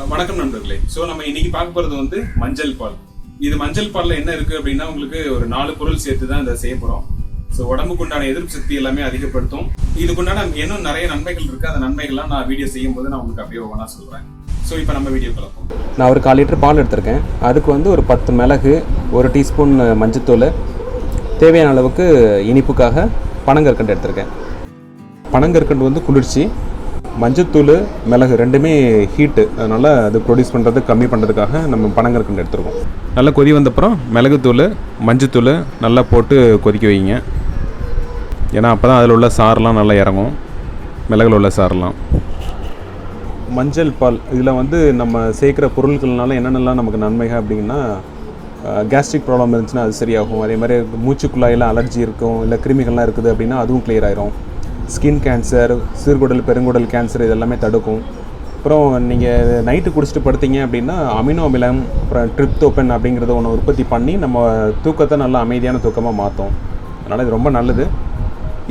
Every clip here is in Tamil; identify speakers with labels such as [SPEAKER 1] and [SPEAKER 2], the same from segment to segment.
[SPEAKER 1] வணக்கம் நண்பர்களே. ஸோ நம்ம இன்னைக்கு பார்க்க போறது வந்து மஞ்சள் பால். இது மஞ்சள் பால்ல என்ன இருக்கு அப்படின்னா உங்களுக்கு ஒரு 4 பொருள் சேர்த்து தான் இதை செய்ய போறோம். ஸோ உடம்புக்கு உண்டான எதிர்ப்பு சக்தி எல்லாமே அதிகப்படுத்தும். இதுக்குண்டான இன்னும் நிறைய நன்மைகள் இருக்கு. அந்த நன்மைகள்லாம் நான் வீடியோ செய்யும் போது நான் உங்களுக்கு அப்படியே ஒவ்வொன்றா சொல்றேன். ஸோ இப்போ நம்ம வீடியோ கலப்போம்.
[SPEAKER 2] நான் ஒரு 1/4 லிட்டர் பால் எடுத்திருக்கேன். அதுக்கு வந்து ஒரு 10 மிளகு, 1 டீஸ்பூன் மஞ்சத்தூள், தேவையான அளவுக்கு இனிப்புக்காக பனங்கற்கண்டு எடுத்திருக்கேன். பனங்கற்கண்டு வந்து குளிர்ச்சி, மஞ்சத்தூள் மிளகு ரெண்டுமே ஹீட்டு, அதனால் அது ப்ரொடியூஸ் பண்ணுறது கம்மி பண்ணுறதுக்காக நம்ம பனங்கற்கண்டு எடுத்துருக்கோம். நல்லா கொதி வந்தப்புறம் மிளகுத்தூள் மஞ்சத்தூள் நல்லா போட்டு கொதிக்க வைங்க. ஏன்னா அப்போ தான் அதில் உள்ள சாரெலாம் நல்லா இறங்கும், மிளகுல உள்ள சாரெலாம். மஞ்சள் பால் இதில் வந்து நம்ம சேர்க்குற பொருட்கள்னால என்னென்னலாம் நமக்கு நன்மைகள் அப்படின்னா, கேஸ்ட்ரிக் ப்ராப்ளம் இருந்துச்சுன்னா அது சரியாகும். அதே மாதிரி மூச்சுக்குள்ளாயெல்லாம் அலர்ஜி இருக்கும், இல்லை கிருமிகள்லாம் இருக்குது அப்படின்னா அதுவும் கிளியர் ஆயிரும். ஸ்கின் கேன்சர், சிறுகுடல் பெருங்குடல் கேன்சர் இதெல்லாமே தடுக்கும். அப்புறம் நீங்கள் நைட்டு குடிச்சிட்டு படுத்தீங்க அப்படின்னா அமினோ அமிலம், அப்புறம் ட்ரிப்டோபன் அப்படிங்கிறத ஒன்று உற்பத்தி பண்ணி நம்ம தூக்கத்தை நல்லா அமைதியான தூக்கமாக மாற்றும். அதனால் இது ரொம்ப நல்லது.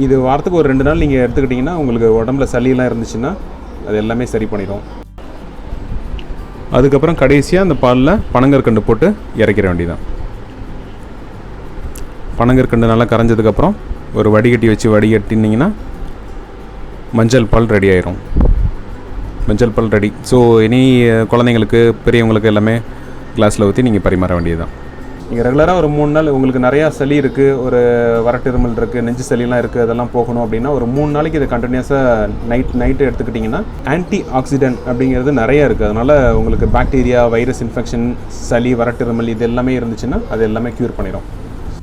[SPEAKER 2] இது வாரத்துக்கு ஒரு 2 நாள் நீங்கள் எடுத்துக்கிட்டிங்கன்னா உங்களுக்கு உடம்புல சளியெல்லாம் இருந்துச்சுன்னா அது எல்லாமே சரி பண்ணிடும். அதுக்கப்புறம் கடைசியாக அந்த பாலில் பனங்கற்கண்டு போட்டு இறக்கிற வேண்டியதான். பனங்கற்கண்டு நல்லா கரைஞ்சதுக்கப்புறம் ஒரு வடிகட்டி வச்சு வடிகட்டினீங்கன்னா மஞ்சள் பால் ரெடி ஆயிரும். மஞ்சள் பால் ரெடி. ஸோ இனி குழந்தைங்களுக்கு பெரியவங்களுக்கு எல்லாமே கிளாஸில் ஊற்றி நீங்கள் பரிமாற வேண்டியதுதான். நீங்கள் ரெகுலராக ஒரு 3 நாள் உங்களுக்கு நிறையா சளி இருக்குது, ஒரு வரட்டிருமல் இருக்குது, நெஞ்சு சளிலாம் இருக்குது, அதெல்லாம் போகணும் அப்படின்னா ஒரு 3 நாளைக்கு இதை கண்டினியூஸாக நைட்டு எடுத்துக்கிட்டிங்கன்னா ஆன்டி ஆக்சிடென்ட் அப்படிங்கிறது நிறையா இருக்குது. அதனால் உங்களுக்கு பாக்டீரியா, வைரஸ் இன்ஃபெக்ஷன், சளி, வரட்டிருமல் இது எல்லாமே இருந்துச்சுன்னா அது எல்லாமே க்யூர் பண்ணிடும்.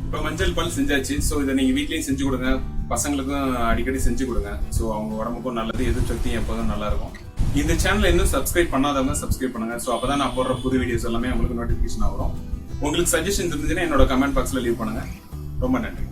[SPEAKER 1] இப்போ மஞ்சள் பால் செஞ்சாச்சு. ஸோ இதை நீங்கள் வீட்லேயும் செஞ்சு கொடுங்க, பசங்களுக்கும் அடிக்கடி செஞ்சு கொடுங்க. ஸோ அவங்க உடம்புக்கும் நல்லது, எதிர்ப்பு சக்தியும் எப்போதும் நல்லா இருக்கும். இந்த சேனலை இன்னும் சப்ஸ்கிரைப் பண்ணாதவங்க சப்ஸ்கிரைப் பண்ணுங்க. ஸோ அப்போ தான் நான் போடுற புது வீடியோஸ் எல்லாமே உங்களுக்கு நோட்டிஃபிகேஷன் ஆகும். உங்களுக்கு சஜஷன்ஸ் இருந்துச்சுன்னா என்னோட கமெண்ட் பாக்ஸில் லீவ் பண்ணுங்க. ரொம்ப நன்றி.